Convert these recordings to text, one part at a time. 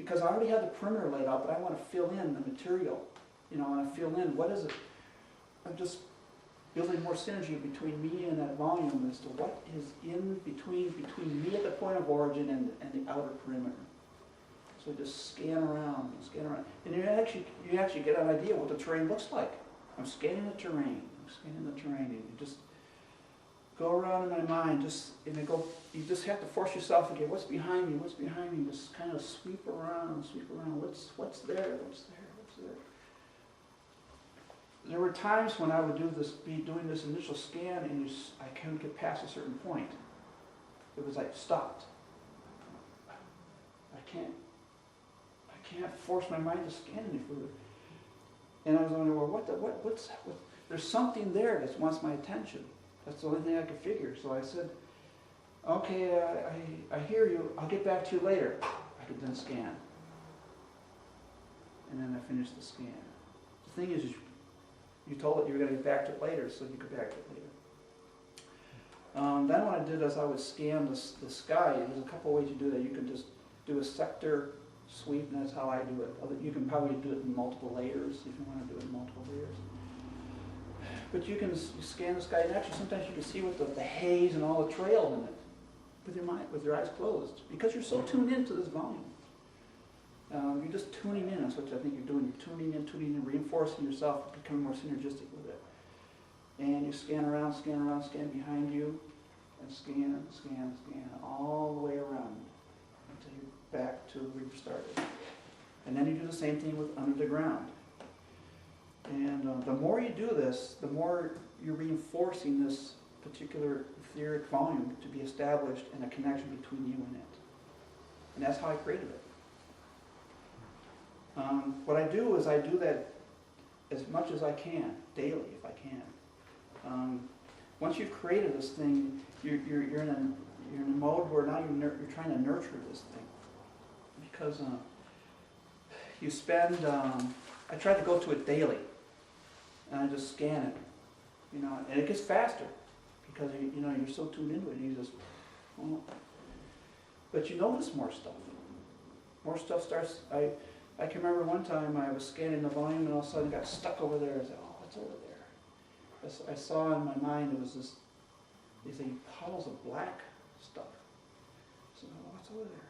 because I already have the perimeter laid out, but I want to fill in the material. You know, I want to fill in, what is it? I'm just building more synergy between me and that volume as to what is in between me at the point of origin and the outer perimeter. So just scan around, and you actually get an idea what the terrain looks like. I'm scanning the terrain, and you just go around in my mind, you just have to force yourself to get what's behind me, just kind of sweep around, what's there. There were times when I would be doing this initial scan, and I couldn't get past a certain point. It was like stopped. I can't force my mind to scan any further. And I was wondering, well, what's there's something there that wants my attention. That's the only thing I could figure. So I said, okay, I hear you. I'll get back to you later. I could then scan. And then I finished the scan. The thing is, you told it you were going to get back to it later, so you get back to it later. Then what I did is I would scan the sky. There's a couple ways you do that. You can just do a sector sweep, and that's how I do it. You can probably do it in multiple layers if you want to do it in multiple layers. But you can scan the sky, and actually sometimes you can see with the haze and all the trails in it with your eyes closed, because you're so tuned into this volume. You're just tuning in. That's what I think you're doing. You're tuning in, reinforcing yourself, becoming more synergistic with it. And you scan around, scan behind you, and scan, all the way around until you're back to where you started. And then you do the same thing with under the ground. And the more you do this, the more you're reinforcing this particular etheric volume to be established and a connection between you and it. And that's how I created it. What I do is I do that as much as I can, daily if I can. Once you've created this thing, you're in a mode where now you're trying to nurture this thing. Because you spend, I try to go to it daily, and I just scan it, and it gets faster because you're so tuned into it. You just, but you notice more stuff. More stuff starts. I can remember one time I was scanning the volume, and all of a sudden it got stuck over there. I said, "Oh, what's over there?" I saw in my mind it was these puddles of black stuff. So, what's over there?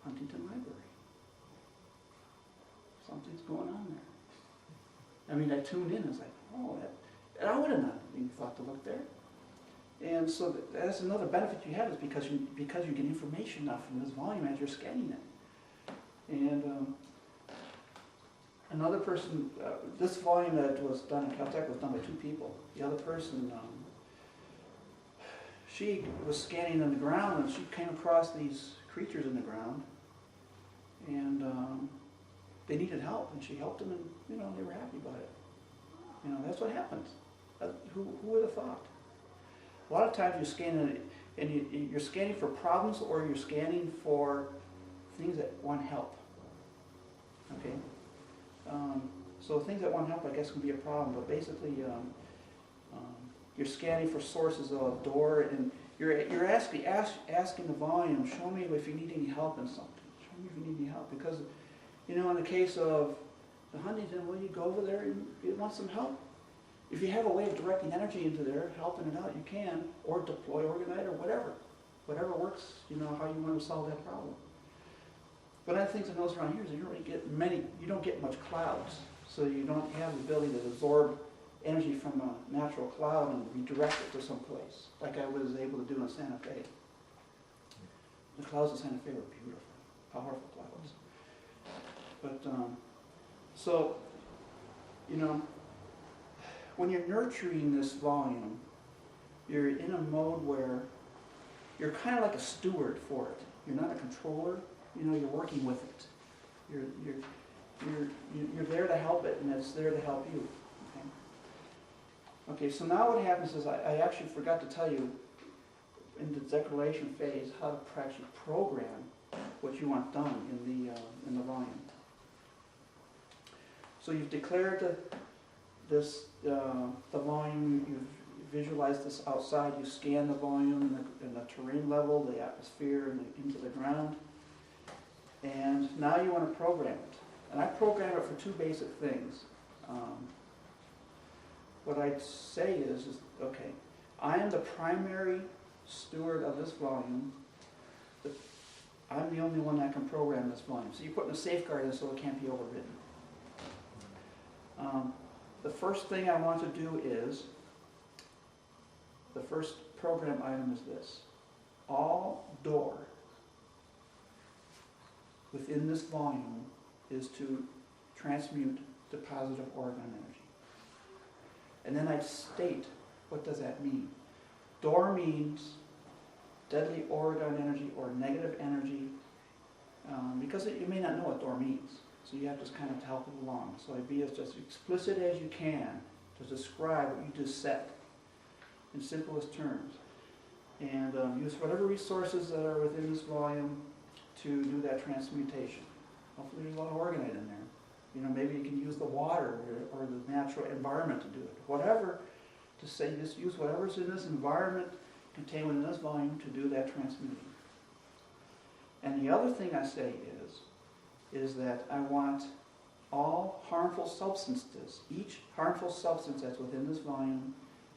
Huntington Library. Something's going on there. I mean, I tuned in. I was like, "Oh, and I would have not even thought to look there." And so that's another benefit you have, is because you get information now from this volume as you're scanning it. And another person, this volume that was done in Caltech was done by 2 people. The other person, she was scanning on the ground, and she came across these creatures in the ground, and they needed help, and she helped them, and they were happy about it. That's what happens. Who would have thought? A lot of times you scan and you're scanning for problems, or you're scanning for things that want help. Okay? So things that want help, I guess, can be a problem, but basically you're scanning for sources of door, and you're asking the volume, show me if you need any help in something. Show me if you need any help. Because, in the case of the Huntington, well, you go over there and you want some help. If you have a way of directing energy into there, helping it out, you can, or deploy Orgonite or whatever. Whatever works, how you want to solve that problem. One of the things I notice around here is you don't get much clouds, so you don't have the ability to absorb energy from a natural cloud and redirect it to some place, like I was able to do in Santa Fe. The clouds in Santa Fe were beautiful, powerful clouds. But, when you're nurturing this volume, you're in a mode where you're kind of like a steward for it. You're not a controller. You're working with it. You're there to help it, and it's there to help you. Okay. So now what happens is I actually forgot to tell you in the declaration phase how to actually program what you want done in the volume. So you've declared the volume. You've visualized this outside. You scan the volume and the terrain level, the atmosphere, and into the ground. And now you want to program it. And I program it for two basic things. What I'd say is, okay, I am the primary steward of this volume. I'm the only one that can program this volume. So you're putting a safeguard in so it can't be overridden. The first thing I want to do is, the first program item is this. All door within this volume is to transmute to positive Oregon energy. And then I state, what does that mean? Door means deadly Oregon energy or negative energy, because you may not know what door means. So you have to kind of help it along. So I'd be as just explicit as you can to describe what you just said in simplest terms. And use whatever resources that are within this volume to do that transmutation. Hopefully there's a lot of orgonite in there. You know, maybe you can use the water or the natural environment to do it. Whatever, to say just use whatever's in this environment contained within this volume to do that transmuting. And the other thing I say is that I want all harmful substances, each harmful substance that's within this volume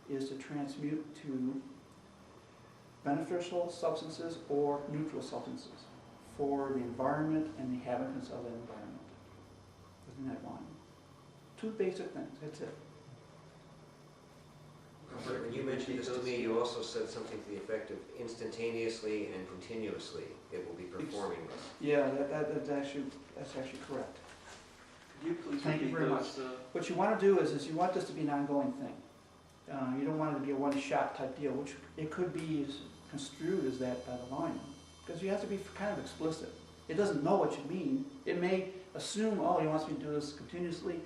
is to transmute to beneficial substances or neutral substances for the environment and the inhabitants of that environment within that volume. Two basic things, that's it. When you mentioned this to me, you also said something to the effect of instantaneously and continuously it will be performing this. Yeah, that's actually correct. Could you please Thank you repeat very those, What you want to do is you want this to be an ongoing thing. You don't want it to be a one-shot type deal, which it could be construed as that by the volume. Because you have to be kind of explicit. It doesn't know what you mean. It may assume, oh, he wants me to do this continuously,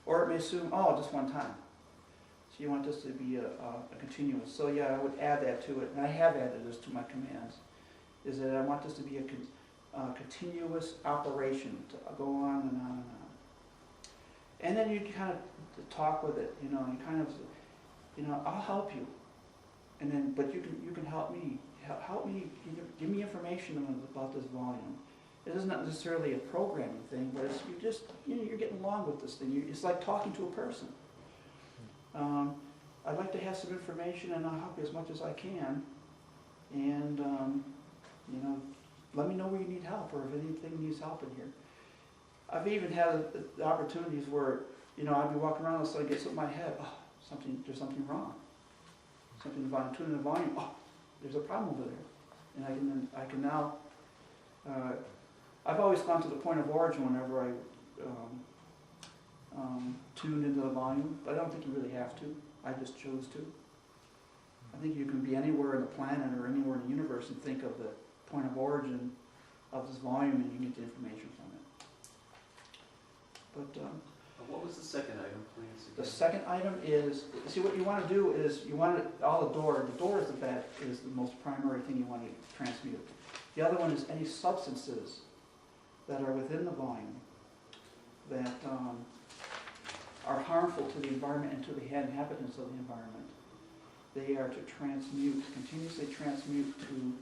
or it may assume, oh, just one time. So you want this to be a continuous. So yeah, I would add that to it, and I have added this to my commands, is that I want this to be a continuous operation, to go on and on and on. And then you kind of talk with it, you know, and kind of, you know, I'll help you. And then, but you can help me. Help me, give me information about this volume. It isn't necessarily a programming thing, but it's, you're getting along with this thing. It's like talking to a person. I'd like to have some information, and I'll help you as much as I can. And, you know, let me know where you need help, or if anything needs help in here. I've even had the opportunities where, you know, I'd be walking around and suddenly get something in my head. Oh, there's something wrong. Something about tuning the volume. Oh, there's a problem over there. And I can now, I've always gone to the point of origin whenever I tuned into the volume, but I don't think you really have to. I just chose to. I think you can be anywhere in the planet or anywhere in the universe and think of the point of origin of this volume, and you can get the information from it. But what was the second item, please? the second item is, see, what you want to do is you want it all the door is the most primary thing you want to transmute. The other one is any substances that are within the volume that are harmful to the environment and to the inhabitants of the environment. They are to transmute, continuously transmute to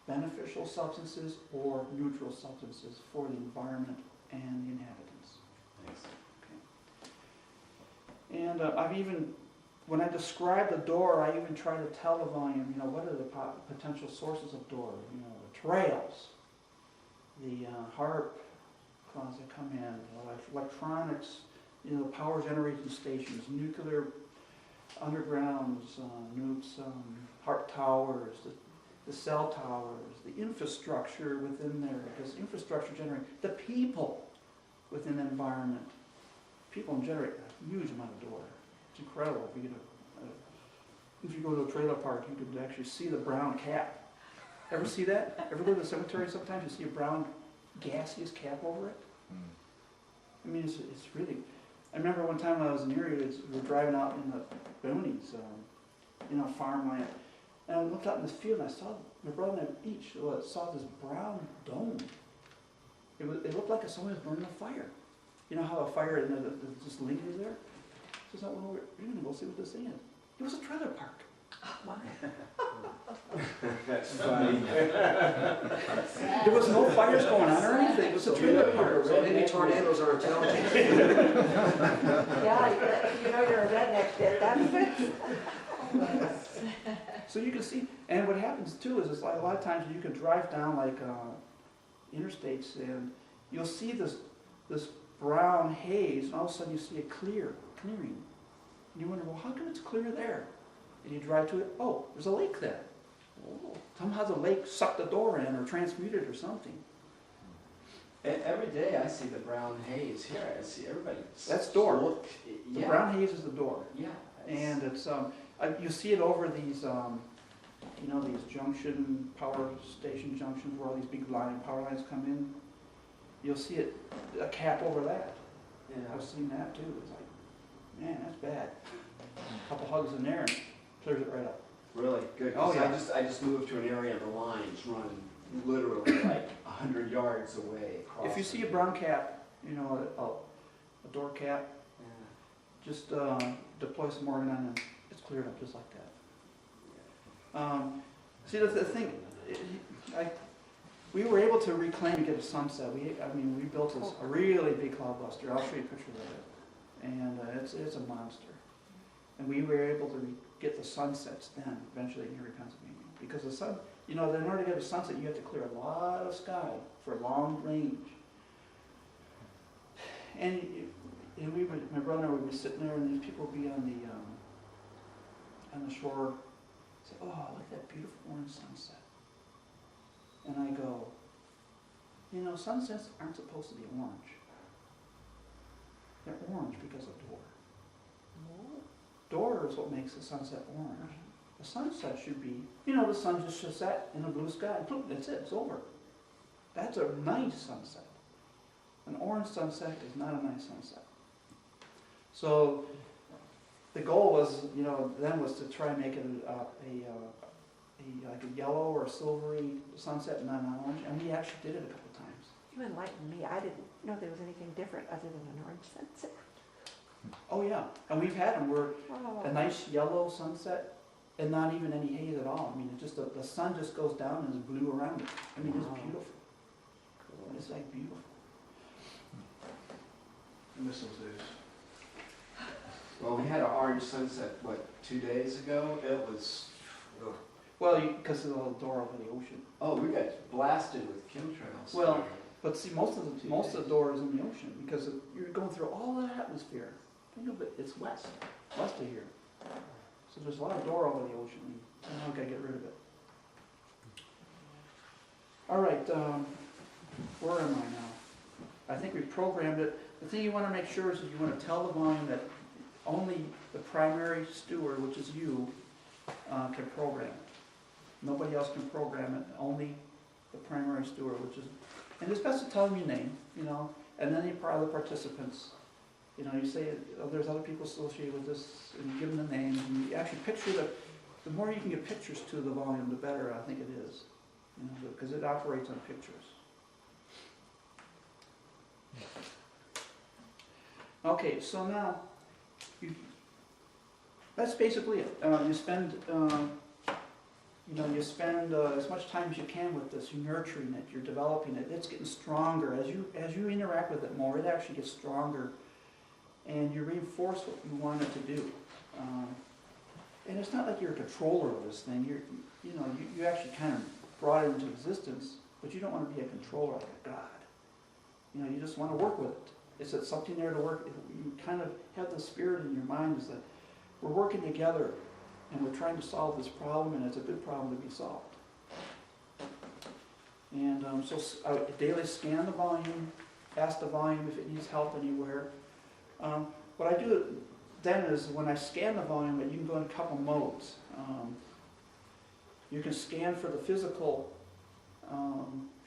beneficial substances or neutral substances for the environment and the inhabitants. Thanks. Okay. And I've even, when I describe the door, I even try to tell the volume, you know, what are the potential sources of door? You know, the trails, the HARP clouds that come in, electronics, you know, power generation stations, nuclear undergrounds, nukes, HARP towers, the cell towers, the infrastructure within there, because infrastructure generates the people within the environment. People generate a huge amount of door. It's incredible. If you go to a trailer park, you can actually see the brown cap. Ever see that? Ever go to the cemetery sometimes you see a brown gaseous cap over it? I mean, it's really, I remember one time I was in Erie, we were driving out in the boonies, you know, farmland, and I looked out in this field and I saw, my brother and I each saw this brown dome. It looked like someone was burning a fire. You know how a fire just lingers there? So I thought, well, we're going to go see what this is. It was a trailer park. That's funny. There was no fires going on or anything, it was a trailer park. So maybe tornadoes are intelligent. Yeah, you know you're a redneck, that fits. So you can see, and what happens too is, it's like a lot of times you can drive down like interstates and you'll see this brown haze, and all of a sudden you see a clearing. And you wonder, well, how come it's clear there? And you drive to it, oh, there's a lake there. Oh, somehow the lake sucked the door in or transmuted or something. Every day I see the brown haze here. I see everybody. That's door. Look, The yeah. brown haze is the door. Yeah. And it's, you see it over these, you know, these power station junctions where all these big power lines come in. You'll see it, a cap over that. Yeah. I've seen that too. It's like, man, that's bad. A couple hugs in there and clears it right up. Really good. Oh, 'Cause yeah. I just moved to an area the lines run literally like 100 yards away across. If you see a brown cap, you know, a door cap, Yeah. just deploy some organ on and it's cleared up just like that. See, the thing, we were able to reclaim and get a sunset. We built a really big cloudbuster. I'll show you pictures of it. And it's a monster. And we were able to get the sunsets then, eventually in Erie, Pennsylvania. Because the sun, you know, in order to get a sunset, you have to clear a lot of sky for long range. And my brother and I would be sitting there, and these people would be on the shore, say, "Oh, look at that beautiful orange sunset." And I go, "You know, sunsets aren't supposed to be orange. They're orange because of door. Door is what makes the sunset orange. The sunset should be, you know, the sun just should set in a blue sky. Boom, that's it, it's over. That's a nice sunset. An orange sunset is not a nice sunset." So the goal was, you know, then was to try and make it like a yellow or a silvery sunset, not an orange, and we actually did it a couple times. You enlightened me, I didn't know there was anything different other than an orange sunset. Oh yeah, and we've had them where Oh. a nice yellow sunset and not even any haze at all. I mean, it just the sun just goes down and is blue around it. I mean, it's Wow. beautiful. It's like beautiful. I miss those days. Well, we had an orange sunset, 2 days ago? It was, Well, because of the door over the ocean. oh, we got blasted with chemtrails. Well, but see, most of the door is in the ocean because you're going through all that atmosphere. Think of it, it's west of here. So there's a lot of door over the ocean. And now we gotta get rid of it. All right, where am I now? I think we've programmed it. The thing you want to make sure is that you want to tell the volume that only the primary steward, which is you, can program it. Nobody else can program it, only the primary steward, which is, and it's best to tell them your name, you know, and then the other participants. You know, you say, oh, there's other people associated with this, and you give them the names, and you actually picture the more you can get pictures to the volume, the better I think it is. You know, because it operates on pictures. Okay, so now, that's basically it. You spend as much time as you can with this. You're nurturing it. You're developing it. It's getting stronger as you interact with it more. It actually gets stronger, and you reinforce what you want it to do. And it's not like you're a controller of this thing. You actually kind of brought it into existence, but you don't want to be a controller like a god. You know, you just want to work with it. Is it something there to work? You kind of have the spirit in your mind is that we're working together and we're trying to solve this problem, and it's a good problem to be solved. And so I would daily scan the volume, ask the volume if it needs help anywhere. What I do then is when I scan the volume, you can go in a couple modes. You can scan for the physical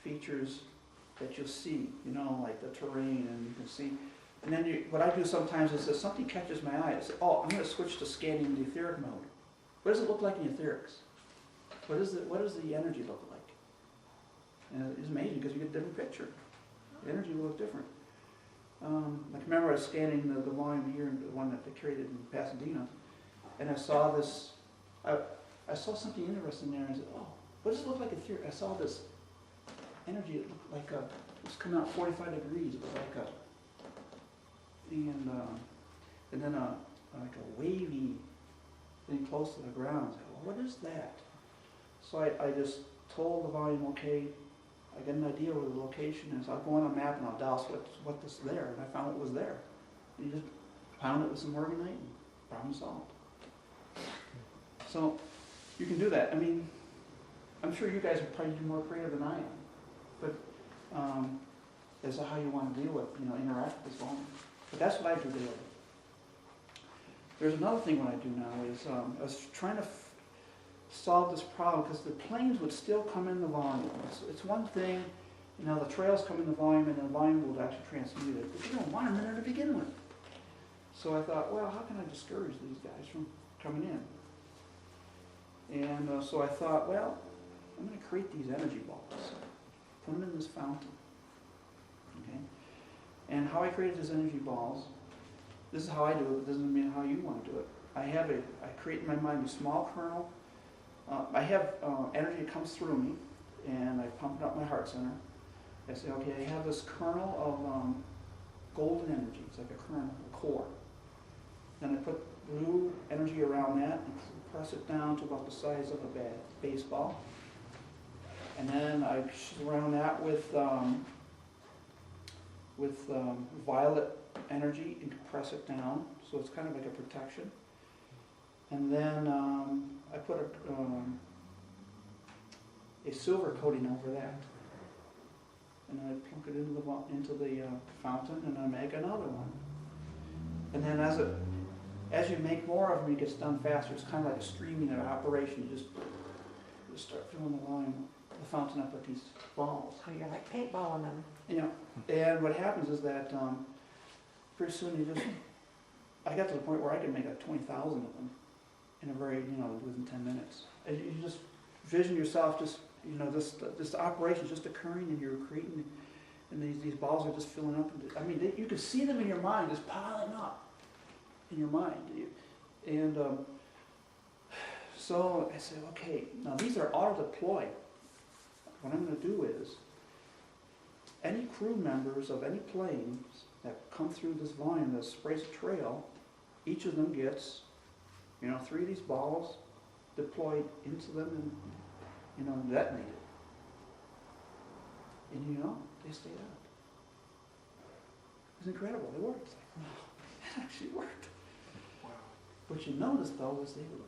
features that you'll see, you know, like the terrain, and you can see. And then what I do sometimes is if something catches my eye, I say, oh, I'm going to switch to scanning the etheric mode. What does it look like in etherics? What does the energy look like? And it's amazing because you get a different picture. The energy will look different. Like remember I was scanning the volume here, the one that they created in Pasadena, and I saw this. I I saw something interesting there, and I said, oh, what does it look like in theory? I saw this energy, it looked like it was coming out 45 degrees, it was like and then like a wavy thing close to the ground. I said, well, what is that? So I just told the volume, okay, I get an idea where the location is. I'll go on a map and I'll douse what this is there, and I found what was there. And you just pound it with some morganite and problem solved. So you can do that. I mean, I'm sure you guys are probably more creative than I am, but as to how you want to deal with, interact with this volume. But that's what I do daily. There's another thing what I do now is I was trying to solve this problem because the planes would still come in the volume. It's one thing, the trails come in the volume and the volume will actually transmute it, but you don't want them in there to begin with. So I thought, well, how can I discourage these guys from coming in? And so I thought, well, I'm going to create these energy balls, put them in this fountain. Okay? And how I created these energy balls, this is how I do it, but doesn't mean how you want to do it. I create in my mind a small kernel. I have energy that comes through me, and I pump it up my heart center. I say, okay, I have this kernel of golden energy. It's like a kernel, a core. Then I put blue energy around that and press it down to about the size of a baseball. And then I surround that with violet energy and compress it down, so it's kind of like a protection. And then I put a silver coating over that, and then I plunk it into the fountain, and I make another one. And then as you make more of them, it gets done faster. It's kind of like a streaming operation. You just start filling the fountain up with these balls. Oh, you're like paintballing them. And what happens is that pretty soon I got to the point where I could make like 20,000 of them in a very, within 10 minutes. And you just vision yourself this operation is just occurring, and you're creating, and these balls are just filling up. You can see them in your mind, just piling up in your mind. And so I said, okay, now these are auto-deployed. What I'm going to do is, any crew members of any planes that come through this volume that sprays a trail, each of them gets, 3 of these balls deployed into them and detonated. And they stayed out. It was incredible. It worked. It's like, wow, it actually worked. Wow. What you noticed though is they would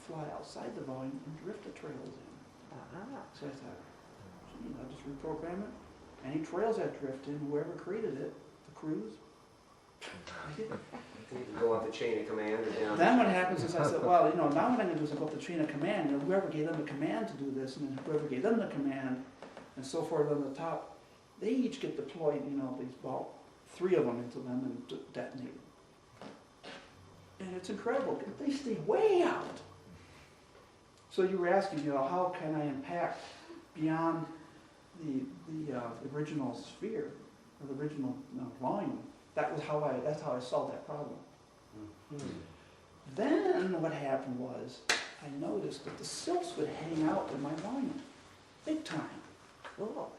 fly outside the volume and drift the trails in. So I thought, I'll just reprogram it. Any trails that drift in, whoever created it, the crews, You can go up the chain of command or down. Then what happens is I said, well, now what I'm going to do is I'll go up the chain of command, whoever gave them the command to do this, and then whoever gave them the command, and so forth on the top, they each get deployed, these 3 of them into them and detonated. And it's incredible. They stay way out. So you were asking, how can I impact beyond the original sphere, or the original volume? That's how I solved that problem. Mm-hmm. Then what happened was, I noticed that the silts would hang out in my volume, big time. Cool.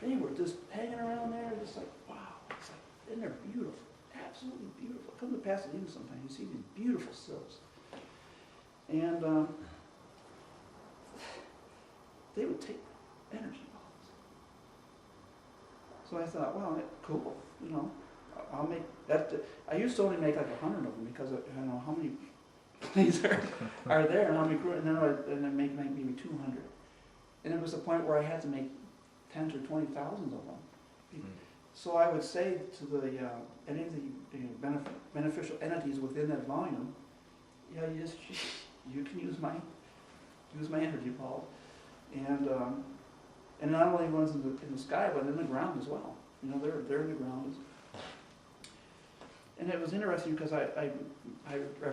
They were just hanging around there, just like, wow. It's like, and they're beautiful, absolutely beautiful. Come to Pasadena sometime, you see these beautiful silts. And they would take energy balls. So I thought, well, cool, I'll make that. I used to only make like 100 of them because I don't know how many planes are there and how many crew, and then I make maybe 200. And it was the point where I had to make 10 to 20,000 of them. Mm-hmm. So I would say to any of the beneficial entities within that volume, you can use my energy ball, and not only ones in the sky but in the ground as well. They're in the ground. And it was interesting because I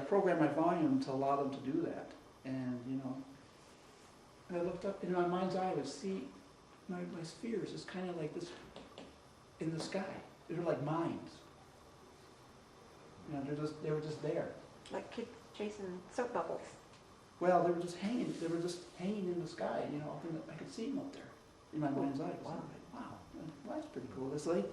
programmed my volume to allow them to do that. And, I looked up, in my mind's eye, I would see my spheres is kind of like this in the sky. They're like mines. They were just there. Like kids chasing soap bubbles. Well, they were just hanging in the sky, you know, I could see them up there in my mind's eye. So I'm like, wow, well, that's pretty cool. It's like,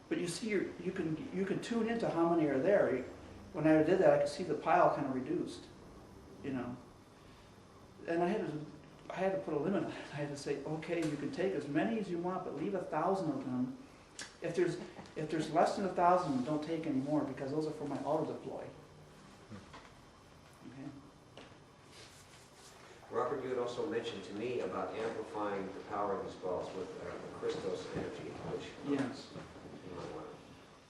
but you see, you can tune into how many are there. When I did that, I could see the pile kind of reduced, you know. And I had to put a limit on it. I had to say, okay, you can take as many as you want, but leave 1,000 of them. If there's less than 1,000, don't take any more, because those are for my auto deploy. Okay. Robert, you had also mentioned to me about amplifying the power of these balls with the Christos energy, which Yes. you might want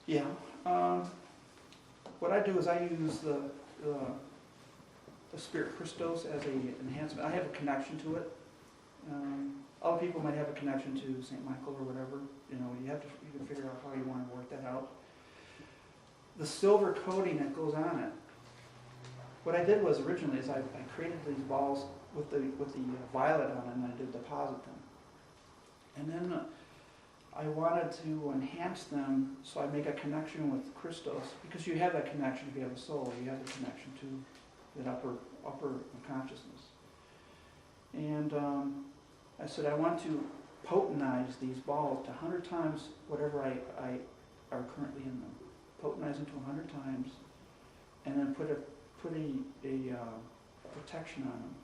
Yeah. What I do is I use the Spirit Christos as a enhancement. I have a connection to it. Other people might have a connection to St. Michael or whatever. You know, you can figure out how you want to work that out. The silver coating that goes on it. What I did was originally is I created these balls with the violet on them, and I did deposit them. And then I wanted to enhance them, so I make a connection with Christos, because you have that connection if you have a soul. You have the connection to that upper consciousness. And I said I want to potentize these balls to 100 times whatever I are currently in them. Potentize them to 100 times, and then put a protection on them.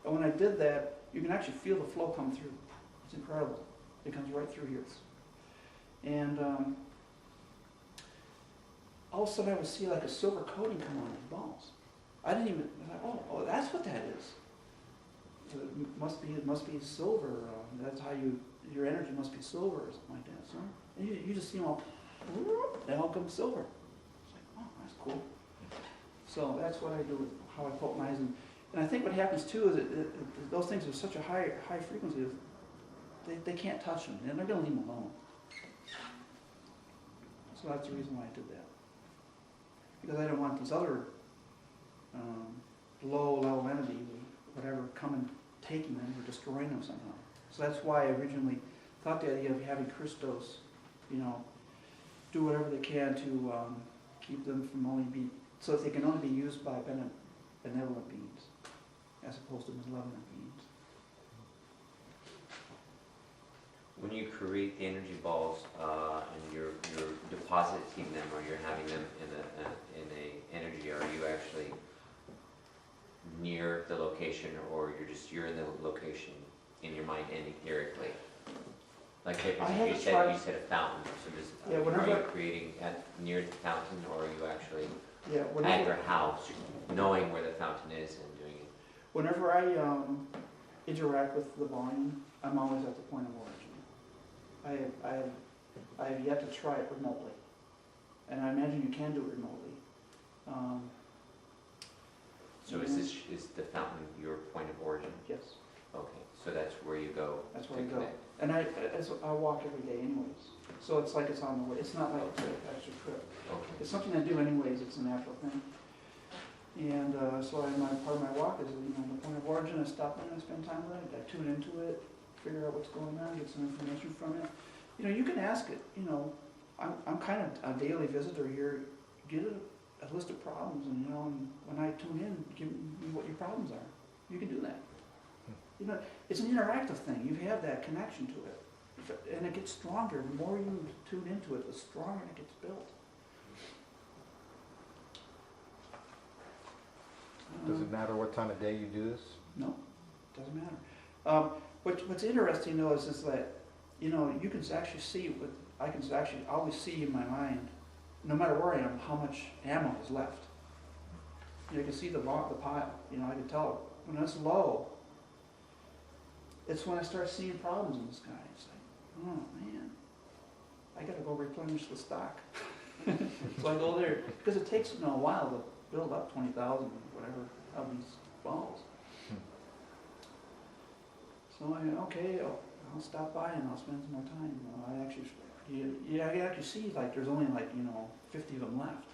And when I did that, you can actually feel the flow come through. It's incredible. It comes right through here. And all of a sudden I would see like a silver coating come on these balls. I didn't even, oh, that's what that is. It must be silver. That's how your energy must be silver or something like that. So and you just see them all, they all come silver. It's like, oh, that's cool. So that's what I do with how I potentize them. And I think what happens too is those things are such a high frequency, they can't touch them, and they're going to leave them alone. So that's the reason why I did that. Because I don't want these other low-level entities or whatever come and taking them or destroying them somehow. So that's why I originally thought the idea of having Christos, you know, do whatever they can to keep them from only be, so that they can only be used by benevolent beings, as opposed to malevolent beings. When you create the energy balls and you're depositing them or you're having them in a energy, are you actually near the location, or you're in the location in your mind and etherically? Like say, for instance, you said a fountain. So are you creating near the fountain, or are you actually at your house, knowing where the fountain is and doing it? Whenever I interact with the volume, I'm always at the point of origin. I have yet to try it remotely, and I imagine you can do it remotely. So is the fountain your point of origin? Yes. Okay, so that's where you go. That's where to I go. connect. And I walk every day anyways, so it's like it's on the way. It's not like it's an extra trip. Okay. It's something I do anyways. It's a natural thing. And so part of my walk is, you know, the point of origin. I stop in and spend time with it. I tune into it, figure out what's going on, get some information from it. You know, you can ask it. You know, I'm kind of a daily visitor here. Get a list of problems, and you know, and when I tune in, give me what your problems are. You can do that. You know, it's an interactive thing. You have that connection to it, and it gets stronger. The more you tune into it, the stronger it gets built. Does it matter what time of day you do this? No, doesn't matter. What's interesting though is that, you know, you can actually see I can actually always see in my mind, no matter where I am, how much ammo is left. You can see the pile. You know, I can tell when it's low. It's when I start seeing problems in the sky. It's like, oh man, I got to go replenish the stock. So I go there because it takes a while to build up 20,000 whatever of these balls. So I'll stop by and I'll spend some more time. You know, I actually see like there's only 50 of them left.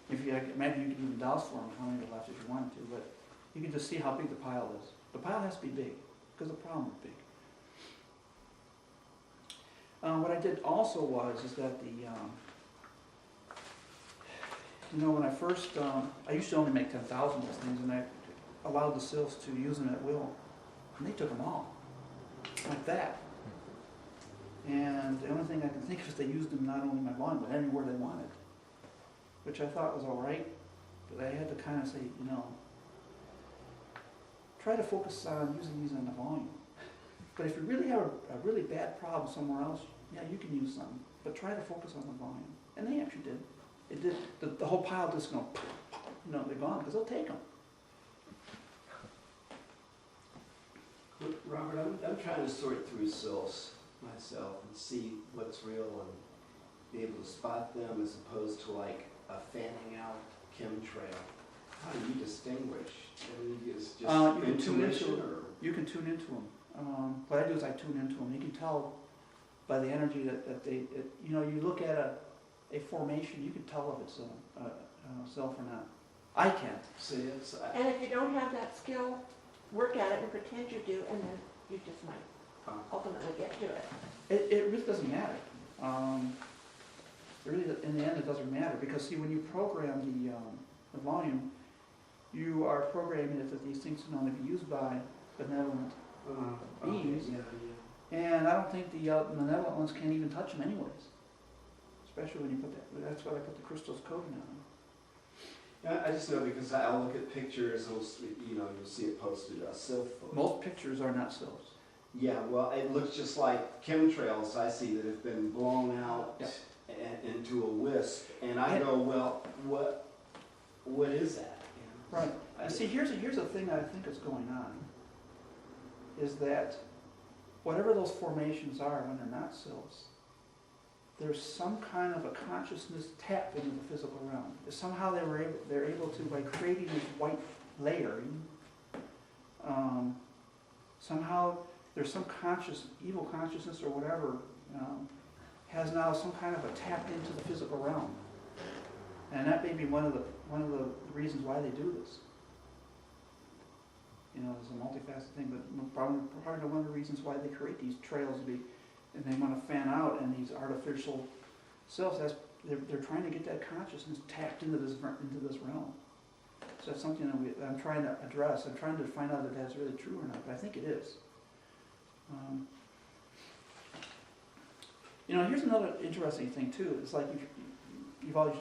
If you imagine, you could even douse for them how many are left if you wanted to, but you can just see how big the pile is. The pile has to be big because the problem is big. What I did also is that You know, when I first, I used to only make 10,000 of those things, and I allowed the sales to use them at will, and they took them all, like that. And the only thing I can think of is they used them not only in my lawn, but anywhere they wanted, which I thought was all right, but I had to kind of say, you know, try to focus on using these in the volume. But if you really have a really bad problem somewhere else, yeah, you can use some, but try to focus on the volume. And they actually did. It did. The whole pile just go, you know, they're gone because they'll take them. Robert, I'm trying to sort through sills myself and see what's real and be able to spot them as opposed to like a fanning out chemtrail. How do you distinguish? I mean, it's just You can tune intuition into or? You can tune into them. What I do is I tune into them. You can tell by the energy that they, you know, you look at a formation, you can tell if it's a self or not. I can't. See, it's, And if you don't have that skill, work at it and pretend you do, and then you just might ultimately get to it. It really doesn't matter. It really, in the end, it doesn't matter because see, when you program the volume, you are programming it that these things can only be used by benevolent beings. yeah. And I don't think the benevolent ones can't even touch them anyways. Especially when you put that, that's why I put the crystals coating on them. Yeah, I just know because I'll look at pictures, you know, you'll see it posted, a sill photo. Most pictures are not sills. Yeah, well, it looks just like chemtrails I see that have been blown out Yeah. into a wisp. And I go, well, what is that? You know? Right. And see, here's a thing I think is going on, is that whatever those formations are when they're not sills, there's some kind of a consciousness tapped into the physical realm. Somehow they're able to, by creating this white layering, somehow there's some evil consciousness or whatever, has now some kind of a tap into the physical realm. And that may be one of the reasons why they do this. You know, it's a multifaceted thing, but probably one of the reasons why they create these trails and they want to fan out and these artificial cells. They're trying to get that consciousness tapped into this realm. So that's something that I'm trying to address. I'm trying to find out if that's really true or not, but I think it is. You know, here's another interesting thing too. It's like you've always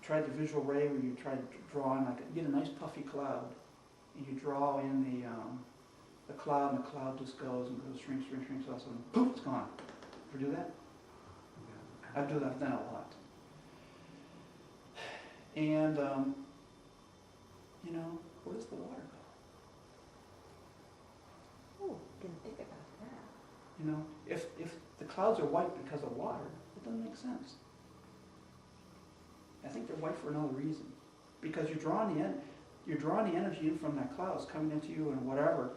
tried the visual ray where you try to draw in you get a nice puffy cloud, and you draw in the cloud, and the cloud just goes and goes, shrinks, all of a sudden, poof, it's gone. Ever do that? I've done that a lot. And you know, where does the water go? Oh, didn't think about that. You know, if the clouds are white because of water, it doesn't make sense. I think they're white for another reason, because you're drawing the energy in from that cloud, it's coming into you and whatever.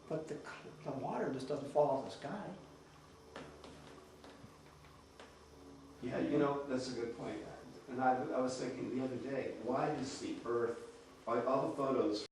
But the water just doesn't fall out of the sky. Yeah, you know, that's a good point. And I was thinking the other day, why does the Earth, all the photos